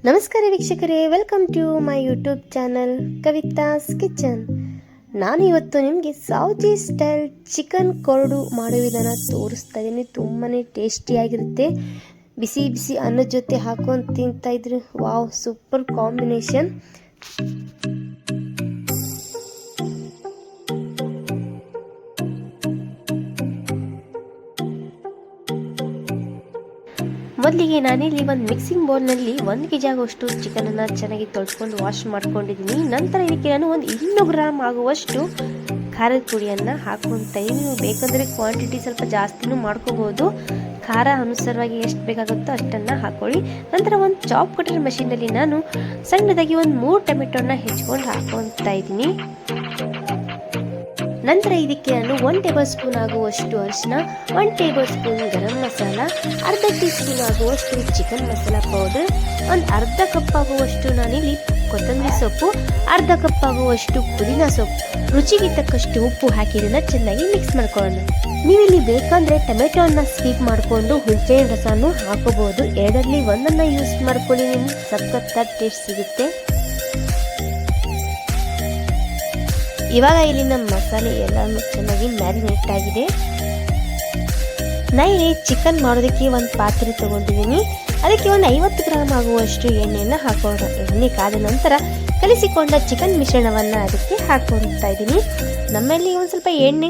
ನಮಸ್ಕಾರ ವೀಕ್ಷಕರೇ, welcome to my YouTube channel Kavita's kitchen. ನಾನು ಇವತ್ತು ನಿಮಗೆ ಸೌಜಿ ಸ್ಟೈಲ್ ಚಿಕನ್ ಕೊರಡು ಮಾಡೋ ವಿಧಾನ ತೋರಿಸ್ತಾ ಇದ್ದೀನಿ. ತುಂಬಾ ಟೇಸ್ಟಿಯಾಗಿರುತ್ತೆ. ಬಿಸಿ ಬಿಸಿ ಅನ್ನದ ಜೊತೆ ಹಾಕೊಂಡು ತಿಂತಾ ಇದ್ರೆ ವಾವ್, ಸೂಪರ್ ಕಾಂಬಿನೇಷನ್. ಮೊದಲಿಗೆ ನಾನಿಲ್ಲಿ ಒಂದು ಮಿಕ್ಸಿಂಗ್ ಬೌಲ್ನಲ್ಲಿ 1 kg ಆಗುವಷ್ಟು ಚಿಕನನ್ನು ಚೆನ್ನಾಗಿ ತೊಳೆದುಕೊಂಡು ವಾಶ್ ಮಾಡ್ಕೊಂಡಿದ್ದೀನಿ. ನಂತರ ಇದಕ್ಕೆ ನಾನು ಒಂದು 200 ಗ್ರಾಮ್ ಆಗುವಷ್ಟು ಖಾರದ ಪುಡಿಯನ್ನು ಹಾಕ್ಕೊಳ್ತಾ ಇದ್ದೀನಿ. ನೀವು ಬೇಕಂದರೆ ಕ್ವಾಂಟಿಟಿ ಸ್ವಲ್ಪ ಜಾಸ್ತಿನೂ ಮಾಡ್ಕೋಬೋದು. ಖಾರ ಅನುಸಾರವಾಗಿ ಎಷ್ಟು ಬೇಕಾಗುತ್ತೋ ಅಷ್ಟನ್ನು ಹಾಕ್ಕೊಳ್ಳಿ. ನಂತರ ಒಂದು ಚಾಪ್ ಕಟರ್ ಮಷೀನಲ್ಲಿ ನಾನು ಸಣ್ಣದಾಗಿ ಒಂದು 3 ಟೊಮೆಟೊನ ಹೆಚ್ಚಿಕೊಂಡು ಹಾಕ್ಕೊಳ್ತಾ ಇದ್ದೀನಿ. ನಂತರ ಇದಕ್ಕೆ ನಾನು 1 ಟೇಬಲ್ ಸ್ಪೂನ್ ಆಗುವಷ್ಟು ಅರಿಶಿನ, 1 ಟೇಬಲ್ ಸ್ಪೂನ್ ಗರಂ ಮಸಾಲ, ಅರ್ಧ ಟೀ ಸ್ಪೂನ್ ಆಗುವಷ್ಟು ಚಿಕನ್ ಮಸಾಲ ಪೌಡರ್, ಒಂದು ಅರ್ಧ ಕಪ್ ಆಗುವಷ್ಟು ನಾನಿಲ್ಲಿ ಕೊತ್ತಂಬರಿ ಸೊಪ್ಪು, ಅರ್ಧ ಕಪ್ ಆಗುವಷ್ಟು ಪುದೀನ ಸೊಪ್ಪು, ರುಚಿಗೆ ತಕ್ಕಷ್ಟು ಉಪ್ಪು ಹಾಕಿ ಇದನ್ನು ಚೆನ್ನಾಗಿ ಮಿಕ್ಸ್ ಮಾಡ್ಕೊಳ್ಳೋಣ. ನೀವಿಲ್ಲಿ ಬೇಕಂದರೆ ಟೊಮೆಟೊನ ಸ್ಕಿಪ್ ಮಾಡಿಕೊಂಡು ಹುಣಸೆಹಣ್ಣು ರಸನೂ ಹಾಕೋಬಹುದು. ಎರಡರಲ್ಲಿ ಒಂದನ್ನು ಯೂಸ್ ಮಾಡ್ಕೊಳ್ಳಿ, ನಿಮ್ಗೆ ಸಖತ್ತಾದ ಟೇಸ್ಟ್ ಸಿಗುತ್ತೆ. ಇವಾಗ ಇಲ್ಲಿ ನಮ್ಮ ಮಸಾಲೆ ಎಲ್ಲಾನು ಚೆನ್ನಾಗಿ ಮ್ಯಾರಿನೇಟ್ ಆಗಿದೆ. ನಾನು ಇಲ್ಲಿ ಚಿಕನ್ ಮಾಡೋದಕ್ಕೆ ಒಂದು ಪಾತ್ರೆ ತಗೊಂಡಿದ್ದೀನಿ. ಅದಕ್ಕೆ ಒಂದು 50 ಗ್ರಾಮ್ ಆಗುವಷ್ಟು ಎಣ್ಣೆಯನ್ನು ಹಾಕೋಣ. ಎಣ್ಣೆ ಕಾದ ನಂತರ ಕಲಿಸಿಕೊಂಡ ಚಿಕನ್ ಮಿಶ್ರಣವನ್ನು ಅದಕ್ಕೆ ಹಾಕೊಳ್ತಾ ಇದ್ದೀನಿ. ನಮ್ಮಲ್ಲಿ ಒಂದು ಸ್ವಲ್ಪ ಎಣ್ಣೆ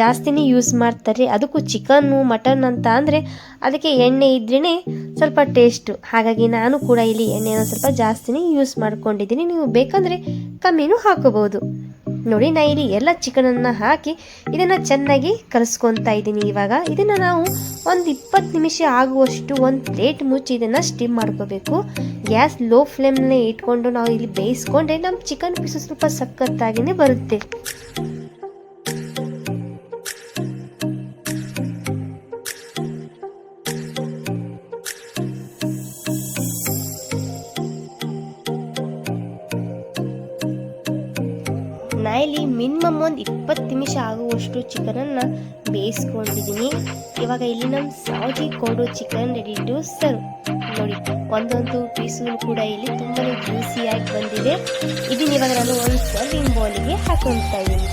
ಜಾಸ್ತಿನೇ ಯೂಸ್ ಮಾಡ್ತಾರೆ. ಅದಕ್ಕೂ ಚಿಕನ್ನು ಮಟನ್ ಅಂತ ಅಂದರೆ ಅದಕ್ಕೆ ಎಣ್ಣೆ ಇದ್ರೇ ಸ್ವಲ್ಪ ಟೇಸ್ಟು. ಹಾಗಾಗಿ ನಾನು ಕೂಡ ಇಲ್ಲಿ ಎಣ್ಣೆನ ಸ್ವಲ್ಪ ಜಾಸ್ತಿನೇ ಯೂಸ್ ಮಾಡ್ಕೊಂಡಿದ್ದೀನಿ. ನೀವು ಬೇಕಂದರೆ ಕಮ್ಮಿನೂ ಹಾಕೋಬಹುದು. ನೋಡಿ, ನಾನು ಇಲ್ಲಿ ಎಲ್ಲ ಚಿಕನನ್ನು ಹಾಕಿ ಇದನ್ನು ಚೆನ್ನಾಗಿ ಕಲಿಸ್ಕೊತಾ ಇದ್ದೀನಿ. ಇವಾಗ ಇದನ್ನು ನಾವು ಒಂದು 20 ನಿಮಿಷ ಆಗುವಷ್ಟು ಒಂದು ಪ್ಲೇಟ್ ಮುಚ್ಚಿ ಇದನ್ನು ಸ್ಟೀಮ್ ಮಾಡ್ಕೋಬೇಕು. ಗ್ಯಾಸ್ ಲೋ ಫ್ಲೇಮ್ನೇ ಇಟ್ಕೊಂಡು ನಾವು ಇಲ್ಲಿ ಬೇಯಿಸ್ಕೊಂಡ್ರೆ ನಮ್ಮ ಚಿಕನ್ ಪೀಸು ಸ್ವಲ್ಪ ಸಖತ್ತಾಗಿಯೇ ಬರುತ್ತೆ. ನಾ ಇಲ್ಲಿ ಮಿನಿಮಮ್ ಒಂದು 20 ನಿಮಿಷ ಆಗುವಷ್ಟು ಚಿಕನನ್ನು ಬೇಯಿಸ್ಕೊಂಡಿದ್ದೀನಿ. ಇವಾಗ ಇಲ್ಲಿ ನಮ್ಮ Souji ಕೊರಡು chicken ready to serve. ನೋಡಿ, ಒಂದೊಂದು ಪೀಸು ಕೂಡ ಇಲ್ಲಿ ತುಂಬಾ ಜ್ಯೂಸಿಯಾಗಿ ಬಂದಿದೆ. ಇದನ್ನ ಇವಾಗ ನಾನು ಒಂದು ಸರ್ವಿಂಗ್ ಬೌಲಿಗೆ ಹಾಕೊಳ್ತಾ ಇದ್ದೀನಿ.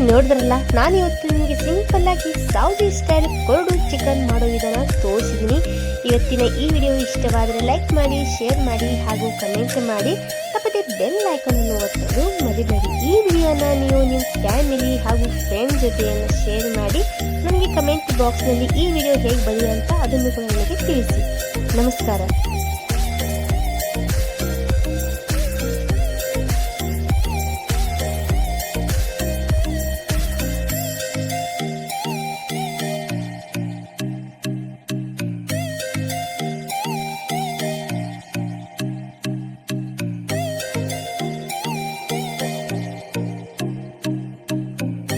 ನೋಡಿದ್ರಲ್ಲ, ನಾನು ಇವತ್ತು ನಿಮಗೆ ಸಿಂಪಲ್ ಆಗಿ ಸೌಜಿ ಸ್ಟೈಲ್ ಕೊರಡು ಚಿಕನ್ ಮಾಡೋ ವಿಧಾನ ತೋರಿಸಿದ್ದೀನಿ. ಇವತ್ತಿನ ಈ ವಿಡಿಯೋ ಇಷ್ಟವಾದರೆ ಲೈಕ್ ಮಾಡಿ, ಶೇರ್ ಮಾಡಿ ಹಾಗೂ ಕಮೆಂಟ್ ಮಾಡಿ. ತಪ್ಪದೆ ಬೆಲ್ ಐಕಾನ್ ಅನ್ನು ಒತ್ತಲು ಮರಿಬೇಡಿ. ಈ ವಿಡಿಯೋನ ನೀವು ನಿಮ್ಮ ಫ್ಯಾಮಿಲಿ ಹಾಗೂ ಫ್ರೆಂಡ್ಸ್ ಜೊತೆಯನ್ನು ಶೇರ್ ಮಾಡಿ. ನನಗೆ ಕಮೆಂಟ್ ಬಾಕ್ಸ್ನಲ್ಲಿ ಈ ವಿಡಿಯೋ ಹೇಗೆ ಬಂದಿದೆ ಅಂತ ಅದನ್ನು ಕೂಡ ನನಗೆ ತಿಳಿಸಿ. ನಮಸ್ಕಾರ.